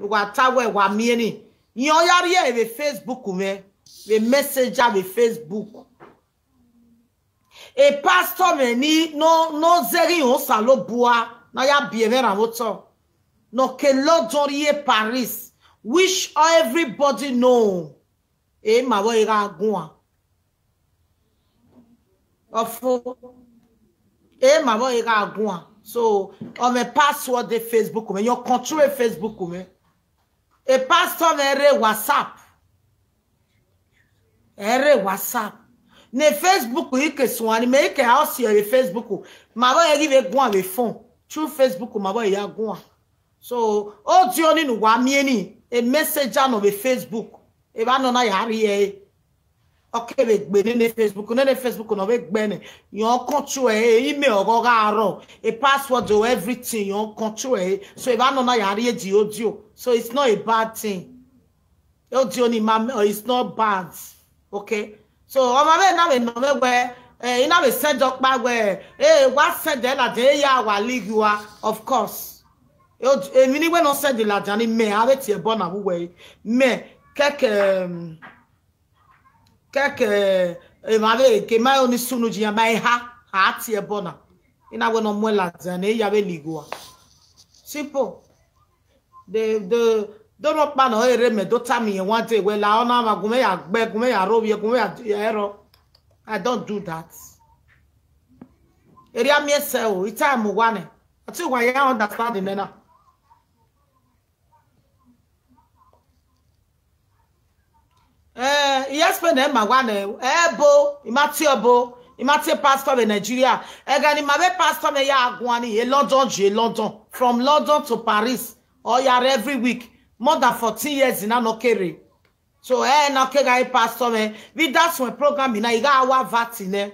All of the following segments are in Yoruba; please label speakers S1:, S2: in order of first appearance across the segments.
S1: Watawe wa mieni. Yon yari e Facebook me. We messenger we Facebook. E pastor me ni no zeri on salo bois. Na ya bienvenue à votre. No ke l'odorier Paris. Wish everybody know. E ma wo ira gwa. Ofo. E ma wo ira gwa. So, on me password de Facebook me. Yon control Facebook me. E pastor me re WhatsApp. Ere WhatsApp. Ne Facebook yi ke swani me yi ke house yi Facebook. Ma wo eri ve gwa ve fon. Through Facebook ma wo ya gwa. So, audio ni nu wa mieni. A messenger no be Facebook. E ba no na yari e. Okay, be gbe ni Facebook. No Facebook no be gbe ni. Yon control email ogo aro. A password to everything yon control. So e ba no na yari e di audio. So it's not a bad thing. Audio ni it's not bad. Okay? So o ma be na we no me we ina we send up back where what send la de ya wa league wa of course. Èmi ni we no send la jani me avec tie bon na we me quelques m'avait que ma oni sunu ji ma ha tie bon na ina we no mo la jani ya be league simple don't man no ere me do tami e want we la ona ma gume ya gbe gume ya ro gume ya ero. I don't do that. Area me say o ita mu wane ati wa ya understand na. Yes, but then Mawane, imati pastor in Nigeria. Egani mabe pastor me ya agwani London, from London to Paris. Or ya every week, more than 14 years in Anokere. So na kega pastor me. We that's when program ina iga awa vatine.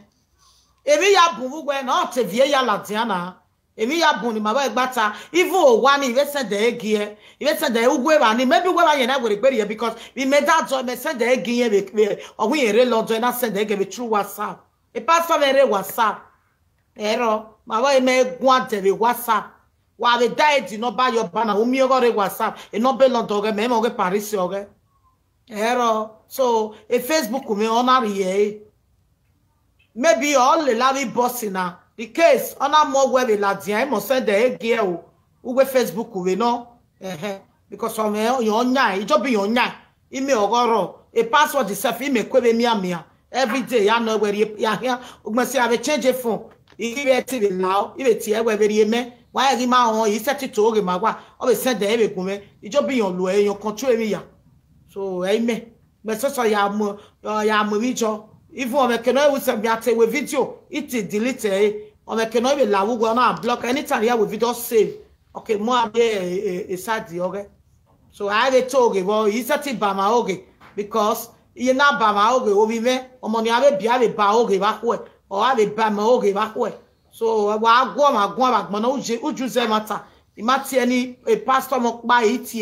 S1: Ebi ya bungu gwe na te vie ya ladiana. Ebi ya buni mabe gbata. Even owani we send the egie. We send the ugwe bani. Maybe we ba yena we gberi because we made that joy. Me send the egie we or we ere London na send the egie through WhatsApp. E pastor me ere WhatsApp. Ero mabe me gwante we WhatsApp. Wa we die di no ba your bana. Umi ogo re WhatsApp. E no be London ge me mo ge Paris oge. Ero so e Facebook me honor ye. Maybe all the lavi bossy now. The case on a more web ladia must send the gear we Facebook we know. Because from your nya, it be your nya. Email or a password is self email mia. Every day I know where you here. We must have a change of phone. If you now, if it's here where you me, why is my own? He set it to him. I always send the every woman. It just be your lawyer, your control me. So amen. But so ya mo even on cannot we send me video, it is deleted. On cannot be la go na block anytime here with video save. Okay, more a sad okay. So I have a toge, well, he said it by my oge because you not by my oge, or we may, or money I will be a baoge backway, or I will buy my oge backway. So I go back, Manoji, Uju matter. The matter any a pastor mock by it,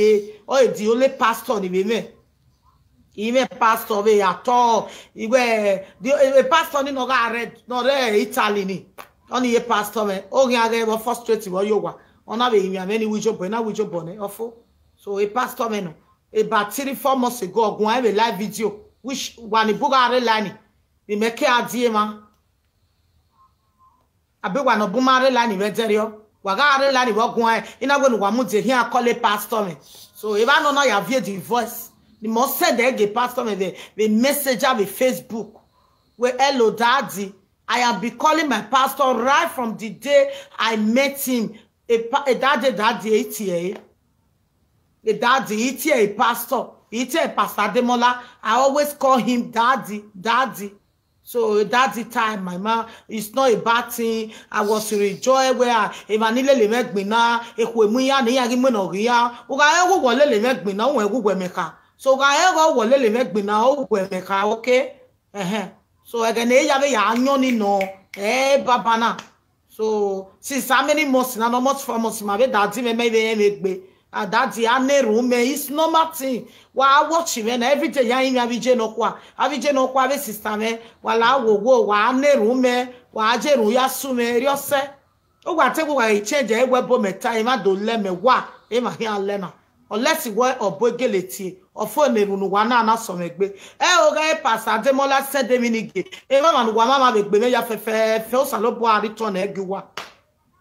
S1: or the only pastor in the even pastor we at all. He were the pastor in red, not Italy. Only a pastor me. Oh, yeah, they were frustrated. Well, you were on a way. Many with your bonnet, with your bonnet. Awful. So a pastor me no. About 3-4 months ago, go have a live video. Which one the book are line. We make a diema. I be one of Bumare line veterio. Wagare line walk one. In a one wamuze here call a pastor me. So if I don't know your the voice. The most said the pastor me the messenger with Facebook. Where hello daddy. I have been calling my pastor right from the day I met him. A daddy ATA. A daddy ATA a pastor. ATA Pastor Demola. I always call him daddy. So daddy time, my man, it's not a bad thing. I was rejoice where Evanile le make me na ekwemuya ni yagi menogia. Uga ego wole le make me na we meka. So uga ego wole le make me na we meka, okay? So again, ya nyoni no, babana. So since how many months now, almost 4 months, my daddy me make me. Daddy, I never me. It's normal thing. While I watch him and every day, I avije no kwa be sister me. While I go, I never me. While I jeru ya sume riose. O wa te go I change e webo me time I don't let me wa. E ma here lena. unless we obogeleti ofo nerunu wana na somegbe oga pastor Ademola said deminige mama nu wa mama begbe me ya fefe o salobo return egiwa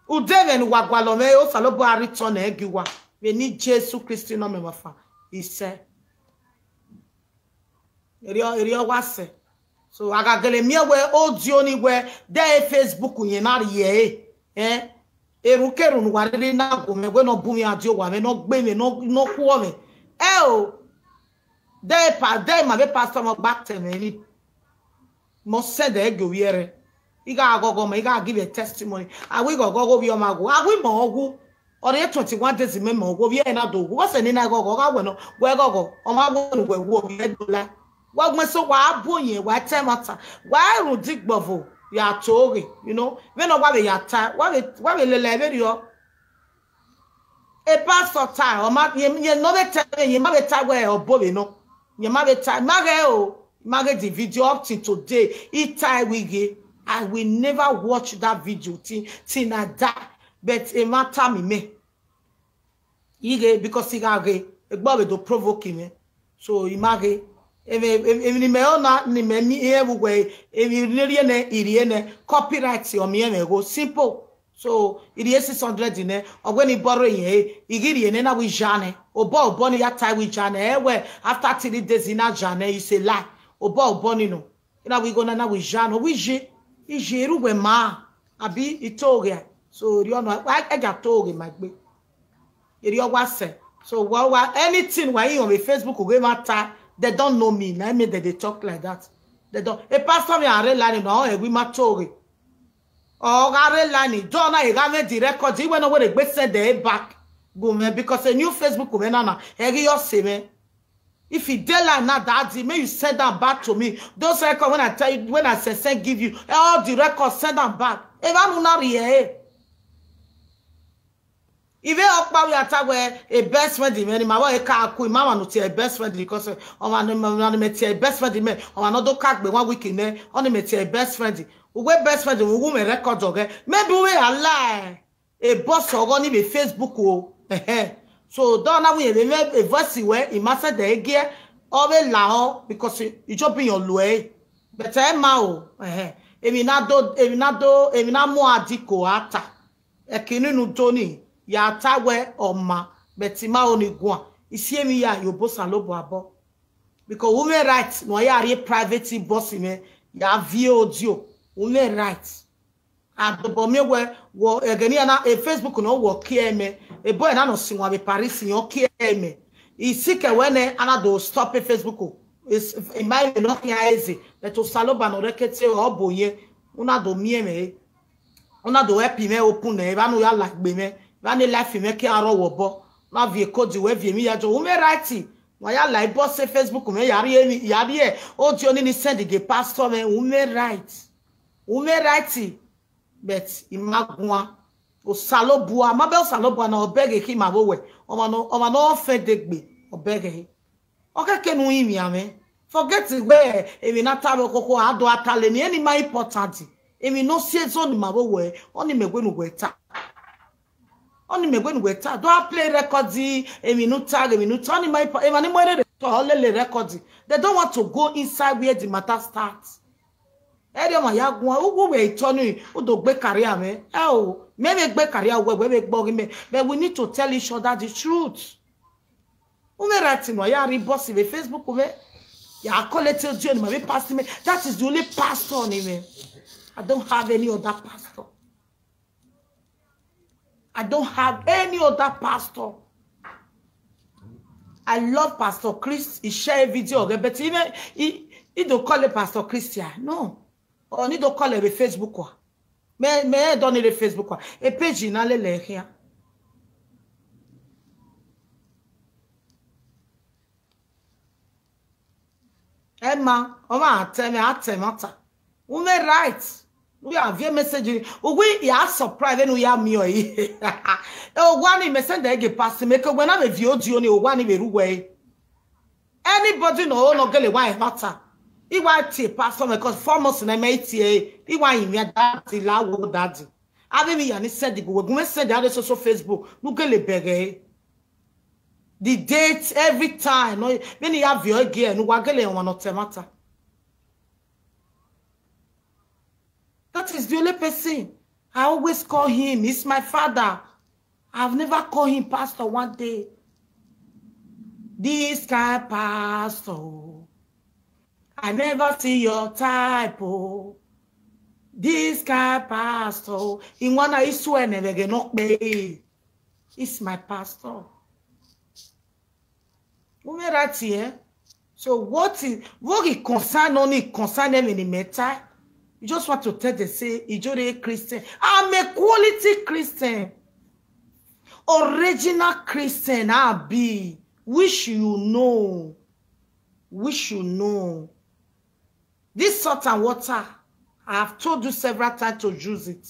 S1: udeve nu wa gwalo me o salobo return egiwa we ni Jesus Christ no me mafa ise eri wase so agagele mi we audio ni we dey Facebook yin na ye erukeru nu wariri na go me we no bumi adio wa me no gbe me no kuo me o dey ma be pastor mo back to me mo said e go yere iga agogo me iga give a testimony awi gogo bi o mago awi mo ogu ore 21 days me mo ogu bi e na do wo se ni na gogo ga we no we gogo o ma go nu we wo bi e do la wa gbe so wa aboyin wa temata wa ru digbovo ya tori, you know, when no wa ya ta wa we le be yo e pastor ta o ma ye no be ta ye ma be ta we obo be no ye ma be ta mage the video up till today it time we get I will never watch that video till na die but e matter me ige because he ga ge egbo be do provoke me so image ni me ona ni me ni ewe iri ne iri ne copyright o me go simple so iri 600 ne ogweni borrow yen igiri ne na we jane obo ni ya tie we jane ewe after 3 days in a jane you say lie obo ni no ina we go na we jane we je ijeru we ma abi itoria so ri ona I ga toge magbe iri ogwase so what anything why on Facebook go matter. They don't know me. I mean that they talk like that. They don't. A pastor me are line no e we matori. Oh, are line. Don't na e ga the record. Even when they go send the back. Go me because a new Facebook go na. E yo say me. If you tell like na that, may you send them back to me. Those records when I tell you when I send give you all the records send them back. E ba nu na rie. If you up we attack where a best friend in me, my wife can't quit. Mama no tell a best friend because on my met a best friend in me. On another cat be 1 week in there. On met a best friend. We best friend. We woman record okay. Maybe we a lie. A boss or only be Facebook oh. So don't now we a voice where he must say the gear or the lao because you jump in your way. But I mao. Eminado mo adiko ata. Ekinu no Tony. Ya tawe oma betima onigwa isie mi ya yobo salobo abo because women rights no ya re private boss me ya video women rights adobo me wo egeni na Facebook no wo kieme e boy na no sinwa be Paris yo kieme isike wene anado stop Facebook is in my no ya easy but to saloba no rekete oboye una do mieme una do happy me open e ba no ya like be me Vani life me ke aro wobo na vie code we vie mi ya jo me right wa ya like boss Facebook me yari e o ti oni ni send the pastor me me right but imagwa o salobua ma be o salobua na obege ki ma bo we o ma no fe degbe obege o ka ke nu imi ame forget where e mi na tabe kokoko ado atale ni any my important e mi no see so ni ma bo we oni megwe nu we ta Only me when we ta do I play records a minute only my records. They don't want to go inside where the matter starts. Eri ma ya gwa ugo we tonu u do gbe career me. Oh, maybe gbe career we make bog me. But we need to tell each other the truth. Ume writing no ya boss in Facebook we. Ya collect you me pass me. That is the only pastor on me. I don't have any other pastor. I don't have any other pastor. I love Pastor Chris. He share a video, but even he don't call it Pastor Christian. No. Or he don't call it a Facebook. Me don't need a Facebook. A page in alle here. Emma, Oma, tell me, we right. We have a message. We are surprised when we are me. Oh, one message they get past me. When I'm a view, you one way. Anybody know no girl why matter. He want to pastor because 4 months in a mate. He want me daddy lawo daddy. I mean, me and said the go. We send the social Facebook. No girl beg. the date every time. No, when you have your again, no wagele on not matter. That is the only person. I always call him. He's my father. I've never called him pastor one day. This guy pastor. I never see your type. Oh. This guy pastor. In one I swear never get not pay. It's my pastor. Right here. So what is concern only concern them in the matter? You just want to tell them, say, you're a Christian. I'm a quality Christian. Original Christian, I be. Wish you know. Wish you know. This salt and water, I have told you several times to use it.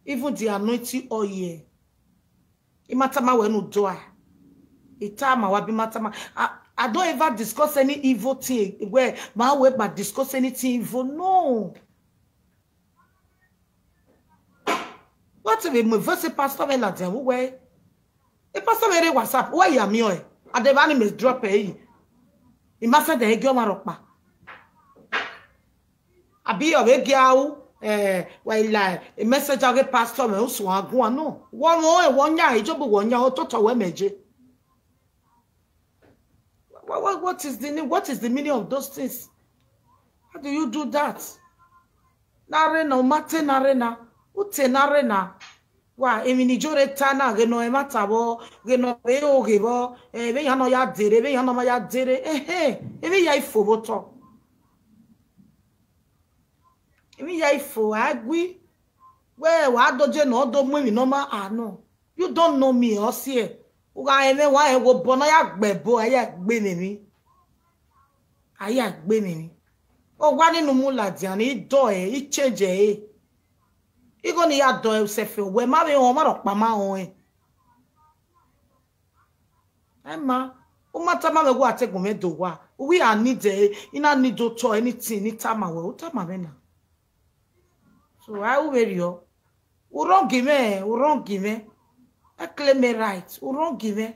S1: Even the anointing oil. Imatama we no do I. Itama wabi matama. I don't ever discuss any evil thing where my way but discuss anything evil. No. What if me verse pastor me la den we? E pastor me re WhatsApp. Why ya mi o? Adevani me drop e. I ma say de ege o ma ropa. Abi o be giawo well like a message I get pastor me so agun no. One more one ya ijobo one ya o toto we meje. What is the name? What is the meaning of those things? How do you do that? Narena mate narena. Ute narena. Wa emini jore tana geno ematabo geno eo gebo be yano ya dere be yano ma ya dere emi ya ifoboto emi ya ifo agui we wa doje no do mu mi no ma no you don't know me osie uga eme wa e wo bono ya gbebo aya gbe mi aya gbe mi o wa ninu mu ladian I do I change Igo ni ya do yourself we ma be won ma ro pa ma won Emma o mata ma me go ategun me do wa we are need ina need to to anything ni tama we o tama me na so I will very you wrong me I claim me right o wrong me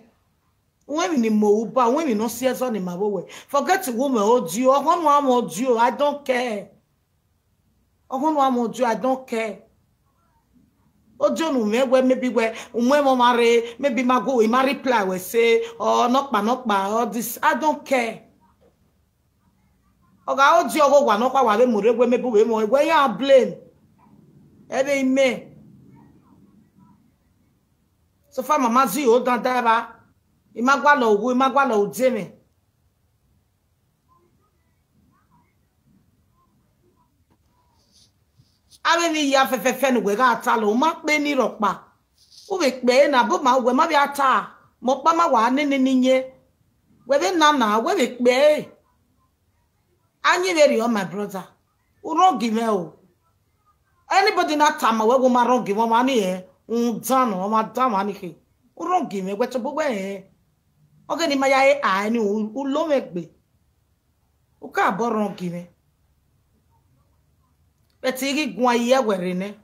S1: when we ni mo ba when we no see so ni ma bo we forget woman odio ohun am odio I don't care ohun am odio I don't care Ojo no me we maybe we mo marry maybe ma go we marry reply we say oh not ba all this I don't care. Oga ojo go wa no kwa wa be mo re we maybe we mo we ya blame. Ebe me. So far mama zi o dan daba. Imagwa lo ogu imagwa lo ojeme. Awe ni ya fefe no we ga ata lo ma pe ni ropa o be pe na bo ma we ma bi ata mo pa ma wa ni nye we be na we be pe anyi very on my brother o wrong give me o anybody na tama we go ma wrong give ma ni e dan o ma dan ma ni ke o wrong give me we to bo we o ge ni ma ya e a ni o lo me gbe o ka bo wrong give me But you go here where ne,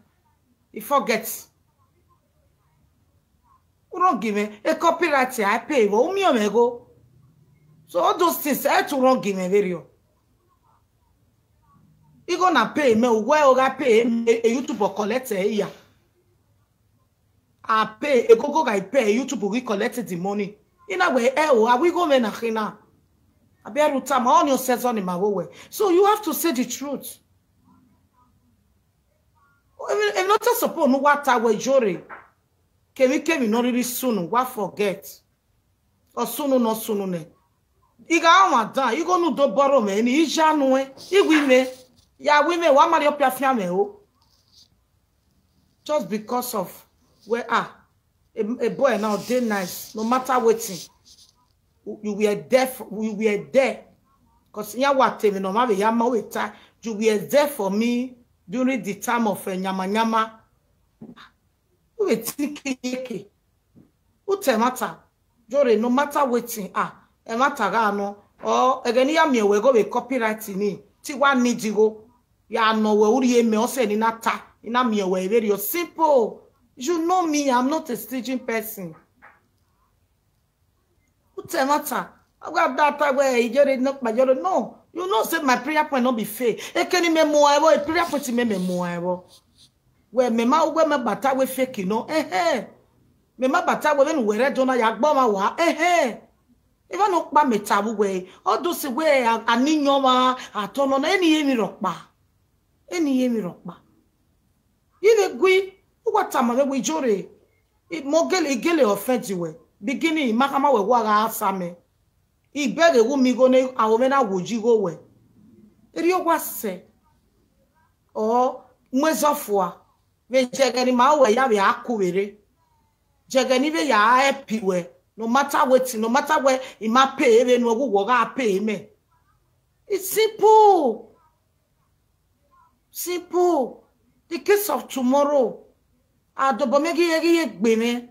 S1: you forget. You don't give me a copyright. I pay. Well, me go. So all those things I to wrong give me very. You gonna pay me? Where I pay a YouTube collect here. I pay a go I pay YouTube we collect the money. In a way, are we going na hina? I bear with time on your says on in my way. So you have to say the truth. If not just suppose no what I will jury. Came not really soon. What forget? Or soon no soon ne. Iga ma da. You go no do borrow me. Ni ija no e. Iwi me. Ya we me. Wa mari opia fia me o. Just because of where a boy now dey nice. No matter what. You were there. We were there. Cause ya what me no ma be ya ma we ta. You were there for me. During the time of nyama, we think ute matter. Jore no matter waiting e matter ga no or again ya me we go be copyright ni ti wa need go ya no we uri me o se ni nata ina me we very simple. You know me, I'm not a staging person. Utemata. I got that time where he just not my job. No, you know, say my prayer point not be fake. It can me more. A prayer point me more. Where me ma where me bata we fake, you know. Me ma bata we when we read on a yagbama wa. Even no ba me tabu we. All those way a ninyo ma atono na any yemi rockba. Any yemi rockba. Ile gui what time we jore. It mogele gele offend you we. Beginning makama we wa asame. Ibere wu mi go ne awomena woji go we. Eri ogwa se. O mwezofua. We jegani ma we ya be akuwere. Jegani be ya happy we. No matter what, no matter where he ma pay we no go ga pay me. It's simple. Simple. The case of tomorrow. Adobomegi yegi yegbe me.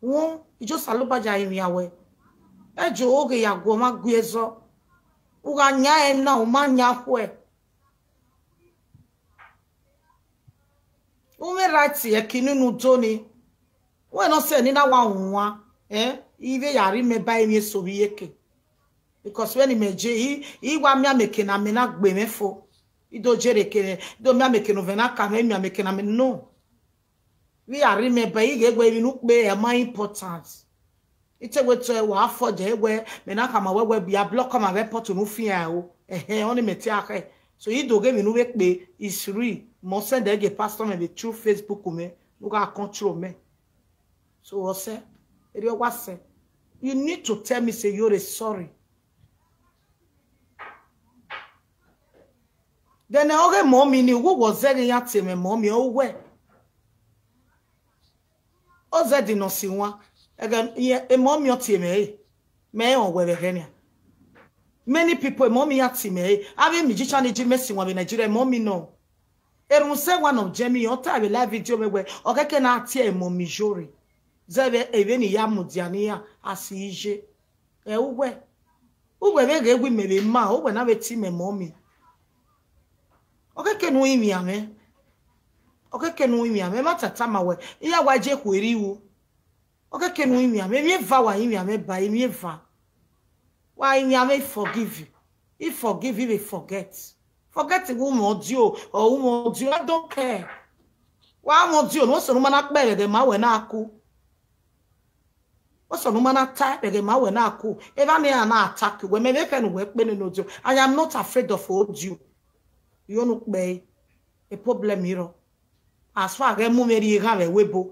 S1: Won ijo salubaja imi awe. Ejo oge ya gwo ma gwezo. Uga nya em na o ma nya hwe. Ume right ye kinunu doni. We no say ni na wa nwa, Ive yari me buy me so yeke. Because when he meje he wa me ameke na me na gbe me fo. Ido jere kene, do me ameke no vena ka me ameke na me no. We yari me buy igwe bi nu pe e ma important. Ite we to wa afọ je we me na ka ma we bia block ma be port no fi a o. Oni me ti ake. So ido ge mi nu we pe is real. Mo send the pastor me be through Facebook me. No ga control me. So what say? You need to tell me, say you're sorry. Then I okay, mommy knew who was there yet me mommy oh where. Oh that did not see one. Again, yeah, a mommy or me. Me or where Kenya. Many people mommy at me. I mean magician is messing with Nigeria, mommy no. It will say one of Jamie or time live video me where okay can I tell mommy jori. Zebe eveni ya mudiania asije uwe wege gwi mebe ma uwe na beti me mommy okeke nu imi ame matata mawe iya waje kweri iwu okeke nu imi ame mi va wa imi ame ba imi va wa imi ame forgive you if forgive you forget who modio or who modio I don't care wa modio no so no mana kpere de ma we na aku. Also, no man attack again, my when I cool. If I may attack you, when maybe can work, I am not afraid of old you. You know, bay a problem here. As far as you have a webo,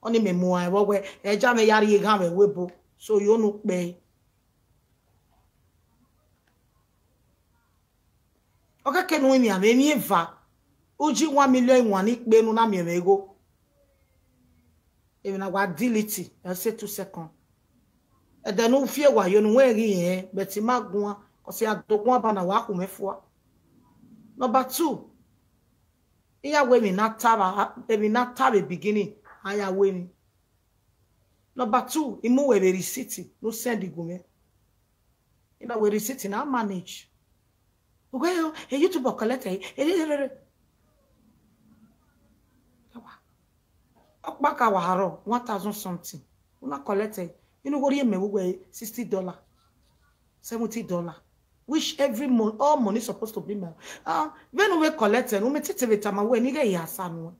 S1: only me more, where a jammy yari have a webo, so you know, bay. Okay, can we me a me va? Uji 1 million one ik be no na me ego. Even our dility, I say 2 seconds. And then no fear why you know where he but he mag one, or say I don't want to walk me for. Number 2, here women not have a beginning, I am women. Number 2, he move a receipt, no send the woman. You know, we receipt in our manage. Well, a YouTuber collector, back our haro 1,000 something. Una collected. You know what you may weigh $60, $70. Which every month all money supposed to be my when we collected, we make it time when you get yasan.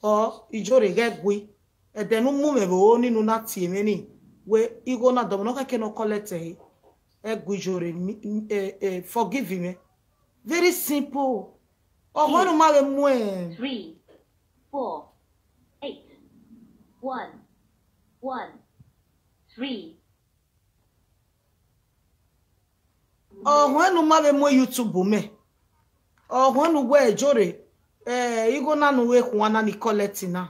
S1: Or you just get we and then no move only no not see many where you go na domino cannot collect a forgive me. Very simple. Oh, one of my
S2: 3, 4, 8, 1, 1, 3.
S1: Oh, when no matter more YouTube me. Oh, when no way jore. You go na no way one ni collect na.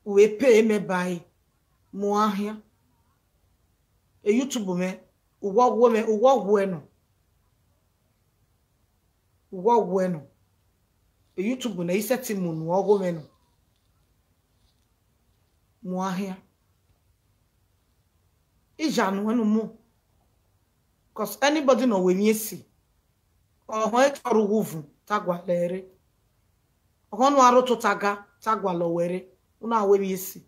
S1: We pay me by mo here. YouTube me. Uwa bueno. YouTube na iseti munu ogo menu. Muahia. Ijanu wenu mu. Because anybody know when you see. Or when toru wuvu tagwa lere. Or when waro to taga tagwa lowere. Una when you see.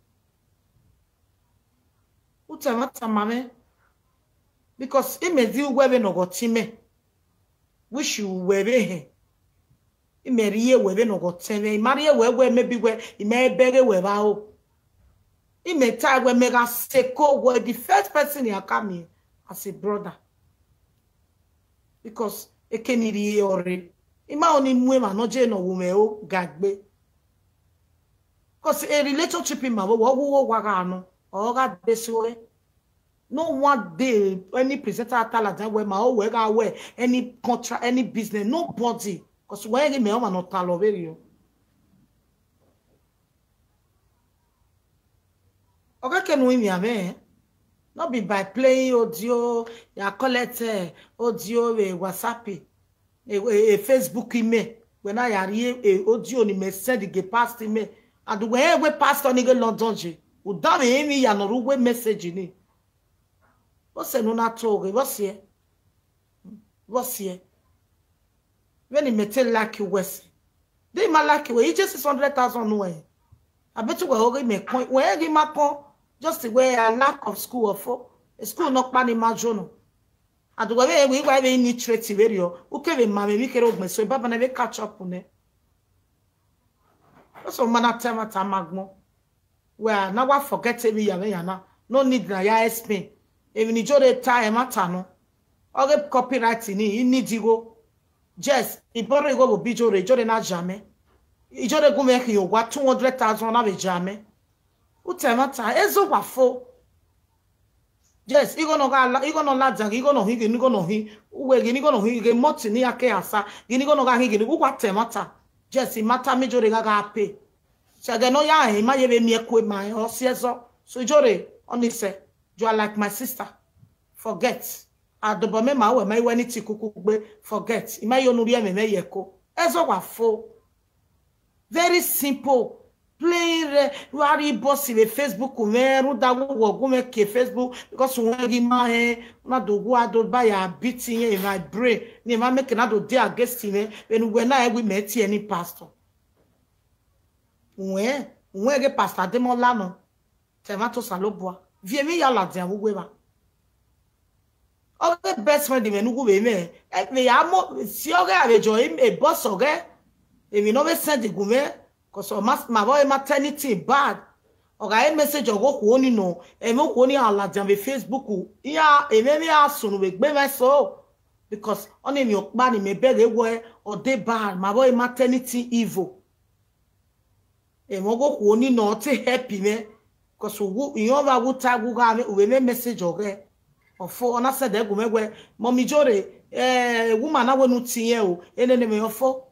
S1: Utemata mame. Because it may do webe no go time. Wish you webe he. It may rie webe no go time. Maria webe maybe where it may beg weba o. It may tag where mega seko where the first person you come here as a brother. Because it can rie ore. Ima oni mwema no je no wume o gagbe. Because a relationship in my wagano or got this way. No one day any presenter talent where my own work away any contract, any business, nobody. Because when you may not tell over you. Okay, can we me? Not be by playing audio, ya collect audio, WhatsApp, a Facebook email. When I are a audio, ni me send the past email. And when we passed on the London, we don't any ya no we message ni. What's no na talk? What's here? What's here? When he met like you was, they might like you. He just 600,000 way. I bet you will already make point. Where he my point? Just the way a lack of school or for a school not planning my journal. And the way we need trade video. Okay, we mammy we can open so Baba never catch up on it. So man time at magmo. Well, now I forget me yana. No need na ya explain. Even if you time matano. All copyright in need you go. Just if you go be jore na jamais. You just go make you what 200,000 na be jamais. Utemata ezo wafo. Yes, you gonna ladza, you gonna hig, you gonna he. Uwe gini gonna hig, moti ni ake asa. Gini gonna hig, you go temata. Yes, it matter me jore gaga pay. So they know ya he ma yebe mi ekwe my or siezo. So jore only say you are like my sister. Forget. Adobame ma we mai weni ti kuku forget. Ima yo nuri me yeko. Ezo wafo. Very simple. Plain wari bossy le Facebook me ruda wo go me ke Facebook because when gi ma he na do go ado ba ya beating in my brain ni ma make na do dey against me when I we met any pastor when ge pastor de mo lano temato saloboa vie mi ya la dia wo we ba o the best friend me nu go be me e me ya mo si o ge abejo e boss o ge e mi no be send go me. Because my boy maternity bad. Okay, message of go oni no. E mo ko ni ala jambe Facebook. Ya e me asun we gbe me so. Because oni mi okpa ni me beg ewe or dey bad. My boy maternity evil. E mo go oni no te happy me. Because you over go tag go ga we me message oge. Ofo ona said e go me we mommy jore woman na we nu tie o. Ene me ofo.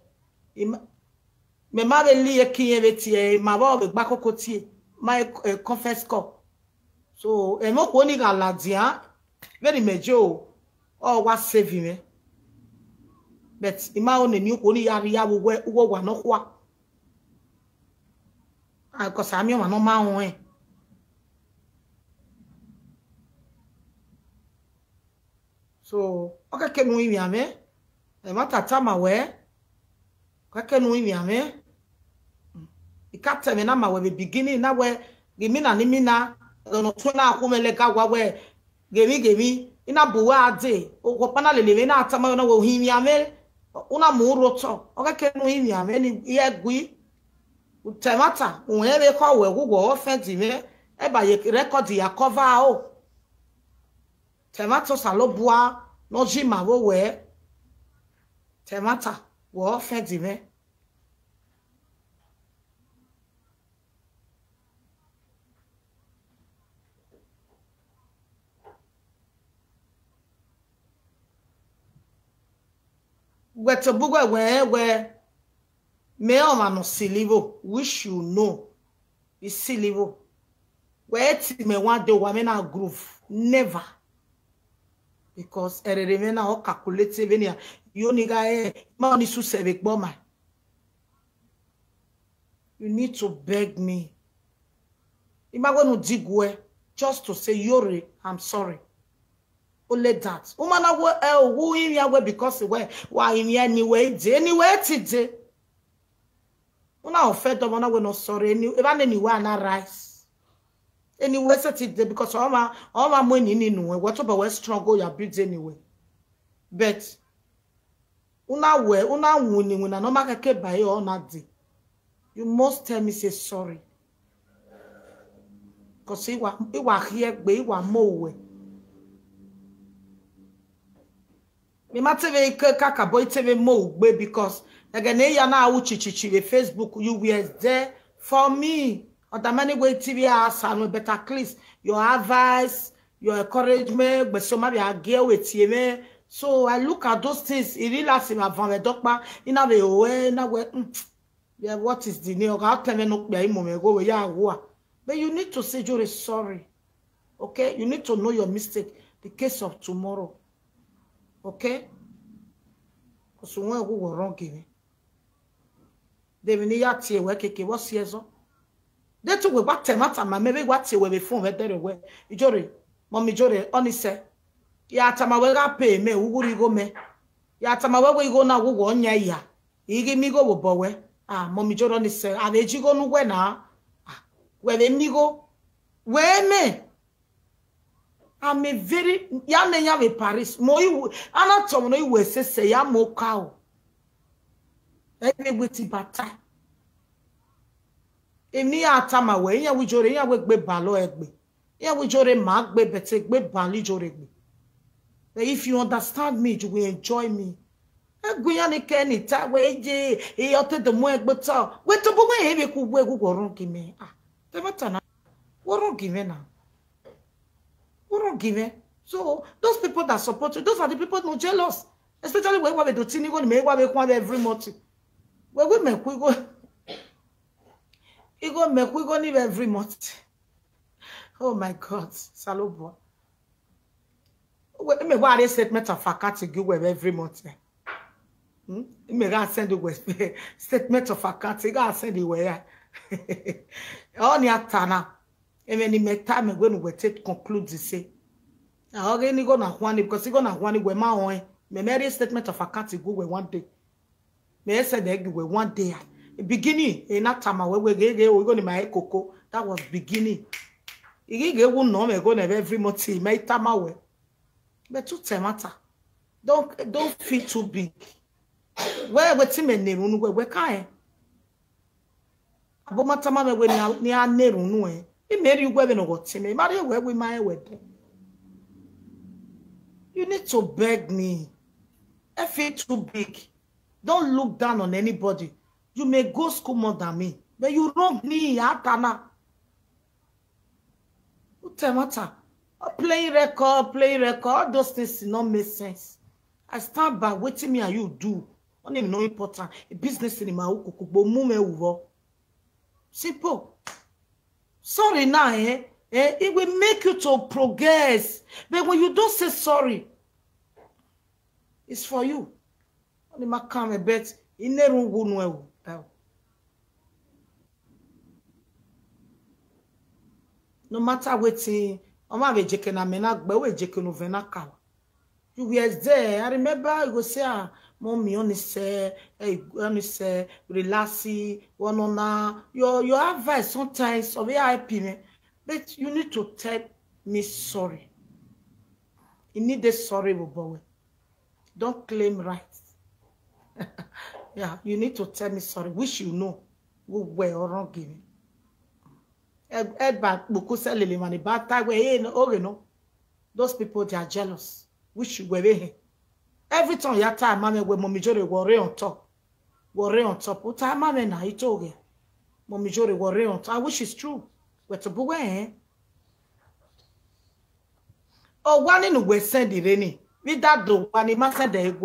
S1: Me ma be li ekin beti ma ba be gbakoko tie my confess call so e mo ko ni ga ladia very mejo o wa save me but ima o ni ko ni yari ya wo wa no kwa a ko sa mi o no ma won so okay ke nu imi ame e ma tata ma we kake no imi ame ikata me na ma we beginning na we gimi na nimi na no to na akumele ka gwa we gemi ina buwa ade o ko pana lele na atama na we imi ame una mu roto o kake no imi ame ni ye gui utemata unwe be ko we gugo offend me e ba ye record ya cover o temato salobua no jima wo we temata wo offend me weto bugwe we me o ma no silivo wish you know is silivo we ti me one day wa me na groove never because erere me na o calculate venia you ni ga ma ni su seve gboma you need to beg me imagine no digwe just to say yore I'm sorry. Only that. Umana who in ya because why in ya anyway today. Una offered the one we no sorry any even anywhere na rice. Anyway, set it there because all my money in anyway. Whatever we struggle, you build anyway. But una winning when I no make a buy all that day. You must tell me say sorry. Because he was here, but he was more. Me matter we kaka boy tv mo because again ya na uchichichi Facebook you were there for me. Or the many way TV house and better at least your advice, your encouragement, but so maybe I get with you. So I look at those things, it really has him avant doctor in a way, yeah, what is the name? I'll tell you go yeah, but you need to say you're sorry. Okay? You need to know your mistake, the case of tomorrow. Okay? Because when we were wrong, they will need to work. What's years on? They took what temata, maybe what's your way phone, very well. Ijori, mommy Jori, only say, Yatama will pay me, who would you go me? Yatama will go now, who won ya. He gave me go, boy. Ah, mommy Jori only say, and they go no where now? Where they go? Where me? I'm a very young man in Paris. Moi, anatomy will say, I'm more cow. Every witty bata. Emi atama we ya wijore ya we gbe balo egbe ya wijore ma gbe bete gbe bali jore gbe. If you understand me, you will enjoy me. Egbe ya ni ke ni ta we je e ote de mo egbe ta we to bo we be ku we ku gorun ki me ah te mata na worun ki me na worun ki me. So those people that support you, those are the people who are jealous, especially when we do tini go me we kwa every month we make we go. You go make we go live every month. Oh my God, Salobo. Me what a statement of fact give every month. Me go send you statement of fact. You go send you where. On your tana. And when me time when we take conclude to say. I already go na one because you go na one we ma on. Me marry statement of fact go one day. Me say they give one day. Beginning in that time we go to my cocoa. That was beginning. You get one no me go every month. My time away. But to matter. Don't feel too big. Where we team and neru we kai. Abo matama me we ni aneru nu e. E meri we be no go team. Mari we my we. You need to beg me. I feel too big. Don't look down on anybody. You may go school more than me, but you wrong me, Atana. What matter? Playing record, those things do not make sense. I stand by waiting me and you do. Only no important. A business in my uko simple. Sorry now, it will make you to progress. But when you don't say sorry, it's for you. Only my come a bet in the room. No matter waiting, I'm a jeke na mena gbe we jeke no vena kala. You were there. I remember you go say, mommy only say, relaxy, one on your advice sometimes of happy me, but you need to tell me sorry. You need a sorry, boy. Don't claim rights. Yeah, you need to tell me sorry. Wish you know who were or wrong giving. Those people, they are jealous. Wish you were here. Every time you time, mommy, when mommy Jory worry on top. Worry on top. What time, mommy, now he told you. Mommy Jory worry on top. I wish it's true. But to go eh? Oh, one in the West send the rainy. With that, though, one in my send the egg.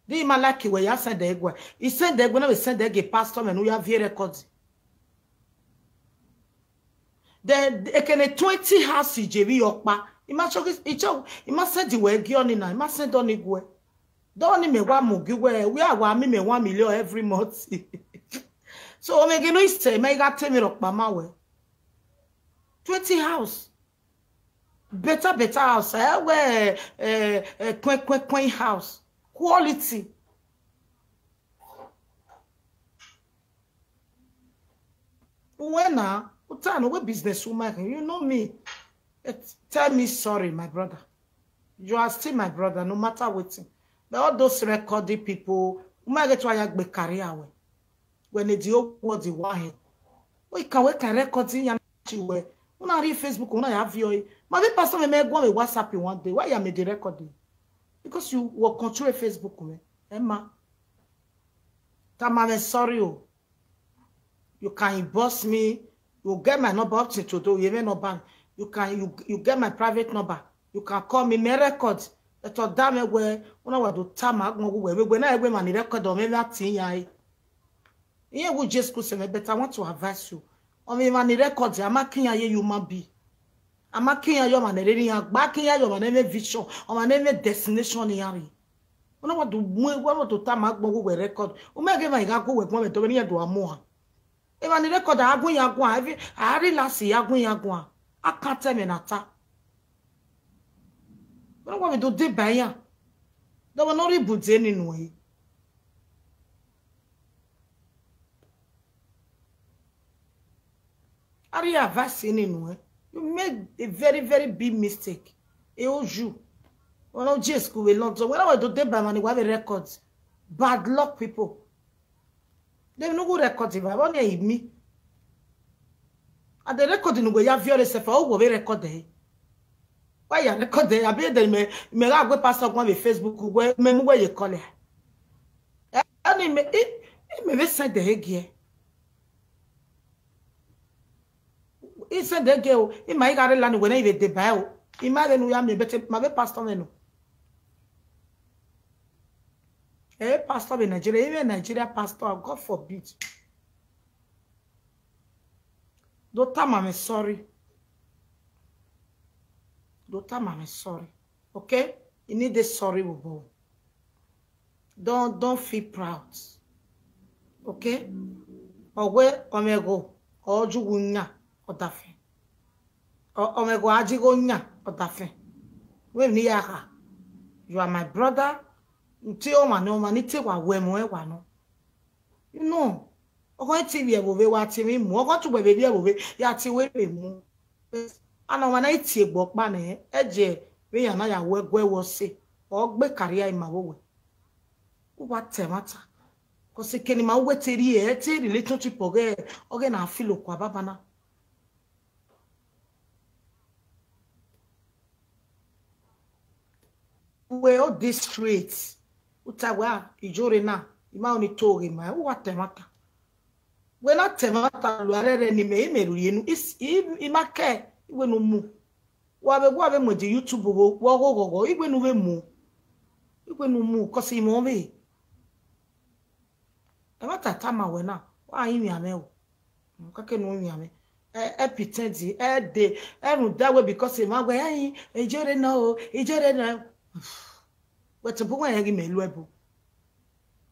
S1: The man like you where you send the egg. He said that when we send the egg, pastor, and we have here records. Then can 20 house JV Okpa. Imagine the way Gioni na. Imagine don't it go. Don't me one more give we are 1 million every month. So me no say me got 10 million Okpa we. 20 house. Better house. Where quack house. Quality. When Utano, what business woman? You know me. Tell me sorry, my brother. You are still my brother, no matter what. But all those recording people, who get why you career away. When they do what they want. We can recording and you una read Facebook, una have your. My pastor me go on WhatsApp one day. Why you made the recording? Because you will control Facebook, me. Emma. Tamame, sorry. You can inbox me. You get my number up to do. You even no ban. You get my private number. You can call me. Me record. That all damn where una wa do tama go we na we man record o me that thing yai. Here we just go say but I want to advise you. O me man record am making ya human be. Am making ya man ready ya backing ya man name vision o man name destination yari. Una wa do tama go we record. O me get my go we mo to me do amoa. E man record agun ya gun abi a relax ya gun ya gun. Akate me nata. But what we do de baya. There were no reboots anyway. Are you advancing anyway? You made a very, very big mistake. It was you. Well, no, just school a lot. So when I do de by money, we have records. Bad luck, people. They no go record if I want to me. And the recording we have your self. Oh, we record it. Why you record it? I be there me go pass up on Facebook where you call it. And me send the here. He said the girl, he might got a land when he the bio. Imagine we are me better my pastor no. Pastor in Nigeria, even Nigeria pastor, God forbid. Don't tell me sorry. Don't tell me sorry. Okay? You need a sorry wobo. Don't feel proud. Okay? Or where omego or jugunya or dafe. Or omego ajigonya or dafe. We niyaha. You are my brother. Until manite wa wemo wano. You know. Ogo TV ebobe wa TV mu. Ogo tu bebe ebobe ya ti we mu. Ana wana iti egbo pa na eje we ya na ya wegwe wo se. Ogbe career ima wo. What temata. Cause keni ma we teri e ti relationship oge na filo kwa baba na. We all this streets. Utawa ijore na ima oni toge ma what temata. We not temata luarere ni me imeru yenu is imake iwe no mu. Wa be mo di YouTube wo gogogo iwe no we mu. Iwe no mu cause imo be. Temata tama we na wa yin ame o. Nkake no yin ame. Pretend de run that way because e ma gbe yin ijore na o ijore na. What to buy him a luebu?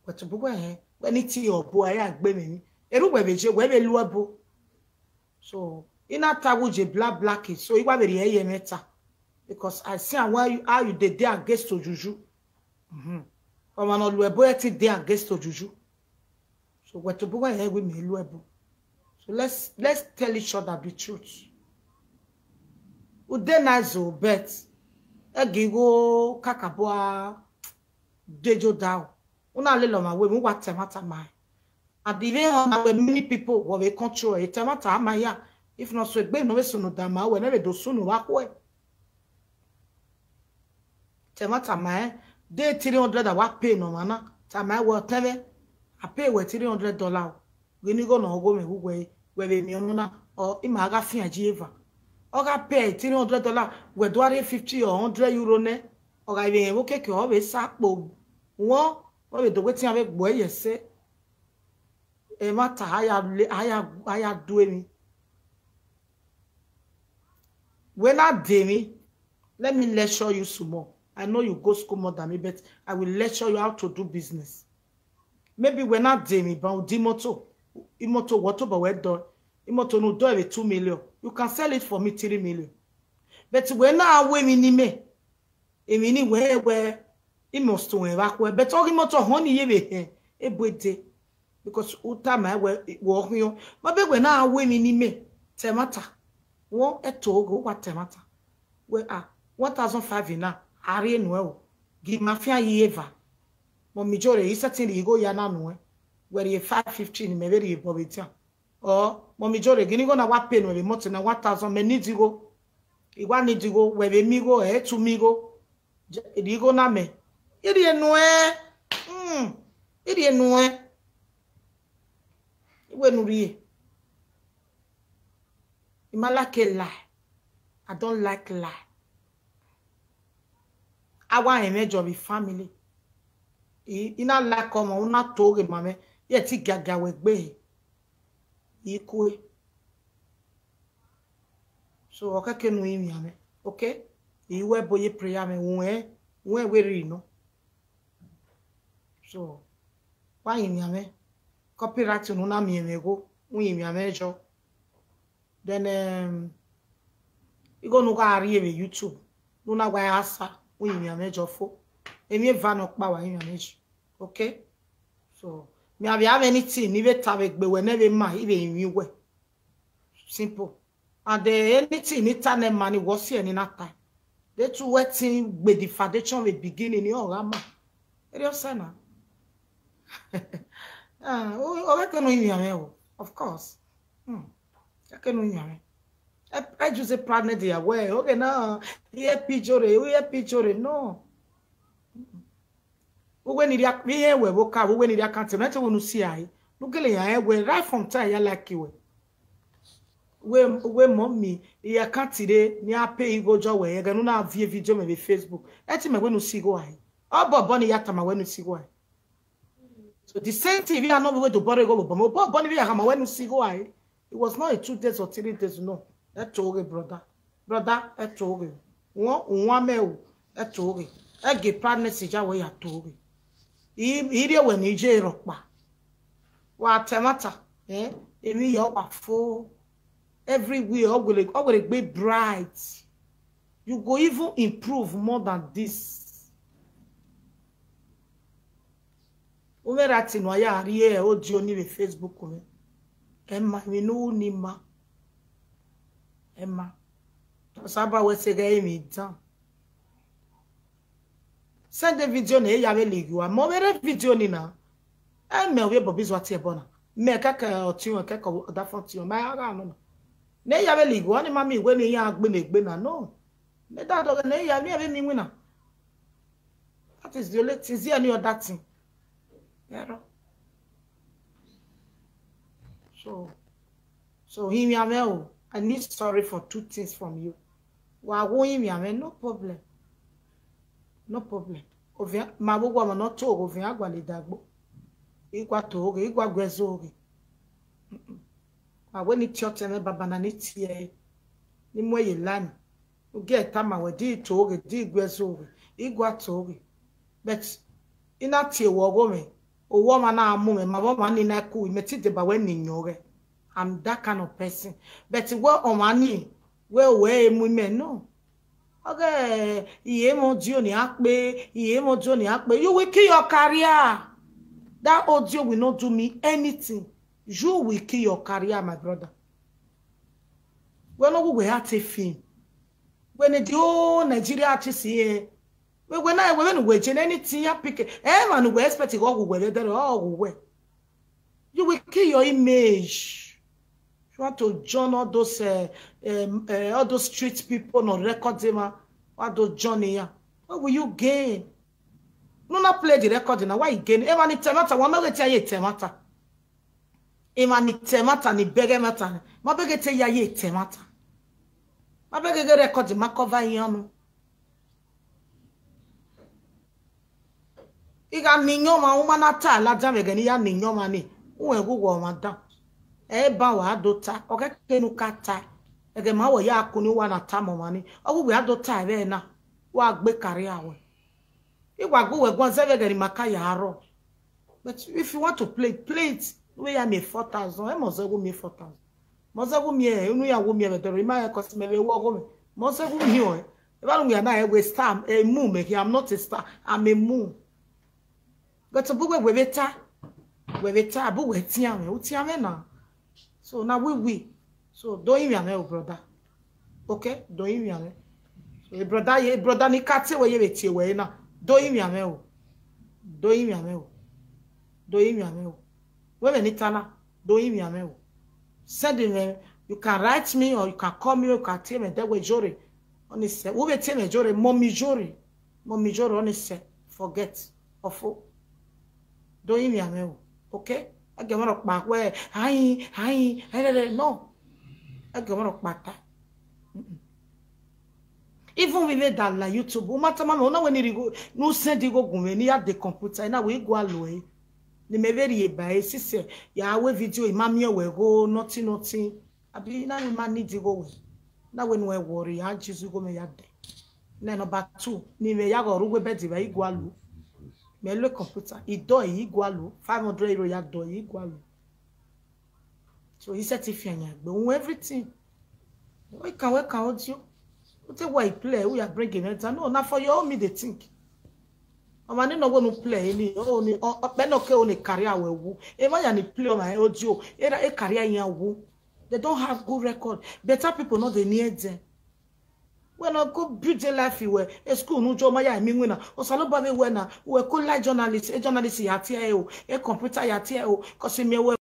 S1: What to buy when it's your boy? I agbe me. Eruwebeje webe luebu. So in that tabuje black it. So you want very hear meta because I see how you did there against to juju. From an luebu eti there against to juju. So what to buy him with me luebu? So let's tell each other the truth. Udenazo bet. Egigo kakaboa dejo down. Una le lo ma we mu wa temata mai. And even on many people who will control it temata maya. If not so egbe no we so no dama we never do so no wa ko e. Temata mai de 300 that wa pay no mana. Tamai we tebe I pay we $300. We ni go no go me we me onuna or imaga fin ajieva. Oga pay $300 we do 50 or 100 euro ne oga even wo keke o be sapo won we do wetin ave gbo yese e mata aya do emi when I dey me let me lecture you some more. I know you go school more than me but I will lecture you how to do business. Maybe when I dey me ba di moto imoto what over we do imoto no do e 2 million. You can sell it for me 3 million. But when I we minime, e mini where it must to back where but all motor honey ye e bwede because uta ma we wo hio. But when I we minime, temata won etogo wa temata we are 1005 na ari enu e gi mafia yeva mo mijore isatin igo ya na nu e where 550 ni mebere bobetia or mo mijore gini go na wa pay no be moto na 1000 me nidigo igwa nidigo webe migo tu migo idigo na me iri enu e iri enu e iwe nuriye imalake lie. I don't like lie. I want a major be family. Ina like come una toge mame yeti gaga we gbe ikwe. So okake nu imi ame. Okay? Iwe boye prayer me we ri no. So why imi ame? Copyright no na mi emego. Imi ame jo. Then you go no carry YouTube. No na gwa asa when you ame jofo. Emi van okpa wa you ame. Okay? So me have anything ni be tabe gbe we never ma ibe yin we. Simple. And anything ni tane money was here in that time. They two waiting with the foundation we beginning ni orama. Eri osana. O ke no yin ame of course. I no yin ame. I just say planet they away. Okay, now here picture, no. When you react, we here we woke up. When you react, not when you see I. Look at you, we right from time you like you. We mommy, you can't today. Near pay you go job where you gonna have via video maybe Facebook. That's me when you see go I. Oh, but Bonnie yatama when you see go I. So the same thing, we are not going to bother go, but Bonnie we are when you see go I. It was not a 2 days or 3 days, no. Etoge brother etoge won me o etoge ege partners ja we atoge ire we ni je ropa wa temata emi yo wa fo everywhere ogwele be bright you go even improve more than this o me rati no ya ri o di oni be Facebook me emma mi no ni ma Emma, Saba we say me down. Send the video ne ya be ligu. Mo mere video ni na. Me we bobi zo ati ebona. Me kaka otiwon kaka da fon ti o ma ara no. Ne ya be ligu ani mami we ni ya agbe na egbe na no. Ne da do ne ya me mi wina. That is the only thing. Is there any other thing? Yeah. So him ya me I need sorry for 2 things from you. Wa wo yin mi ame no problem. No problem. Ovia ma bo gwa no to ovia agwa le dagbo. Igwa to oge, igwa gwezo oge. Wa we ni church me baba na ni tie. Ni mo ye lan. U get tama we di to oge, di gwezo oge. Igwa to oge. But ina tie wo go me. Owo ma na amu me ma bo ma ni na ku me ti de ba we ni nyoge. I'm that kind of person. But what on money? Where me no. Okay, you will kill your career. That audio will not do me anything. You will kill your career, my brother. When we have to film. When the whole Nigeria artists here, when we anything you pick it, man, we expect to go where you will kill your image. You want to join all those street people on record them, all those Johnny. What will you gain? No, not play the record now. Why you gain? Emani temata, one more tell you temata. Emani temata ni bege mata. Ma bege tell you temata. Ma bege get record the cover yam. Iga ninyoma umanata la jame gani ya ninyoma ni. Uwe gugu madam. Eba wa adota okeke nu kata ege ma wo ya akuni wa na tamo mani ogugbe adota ebe na wa gbe kari awe igwa go we gon seve gari maka ya aro. But if you want to play it we ya me 4000 e mo se go me 4000 mo se go me enu ya wo me be do ma ko se me we wo go me mo se go me o e ba lu ya na e we star e mu me I'm not a star, I'm a moon. But to bugwe we beta bu we tiame o tiame na. So now we So don't even me, brother. Okay? Don't even me. So brother ni kate we ye betie we na. Don't even me. Don't even me. Don't even me. We ni tana. Don't even me. Send me. You can write me or you can call me. You can tell me that way jore. Honestly, we be tell me jore. Mommy jore. Honestly, forget. Ofo. Don't even me. Okay? I get one back where hi no. I get one back. Even we made that like YouTube. No matter man, no when you go, no send you go when you have the computer. Now we go alone. Ni me very by sister. Ya we video imami we go nothing. Abi na you man need to go. Now when we worry, I just go me yade. Na number 2. Ni me ya go rugwe bedi ba go alone. Me le computer. Ido go alone. 500 euro ya do go alone. So he said if you but everything. We can out you. What why play? We are bringing it. No, not for your own me they think. Man no go play any only no ke only career we wu. E ma ya ni play on my audio. E career yan wu. They don't have good record. Better people not they near them. When I go build a life where a school no job my me winner. O salo ba me winner. We cool like journalist. A journalist ya tie o. A computer ya tie o. Cause me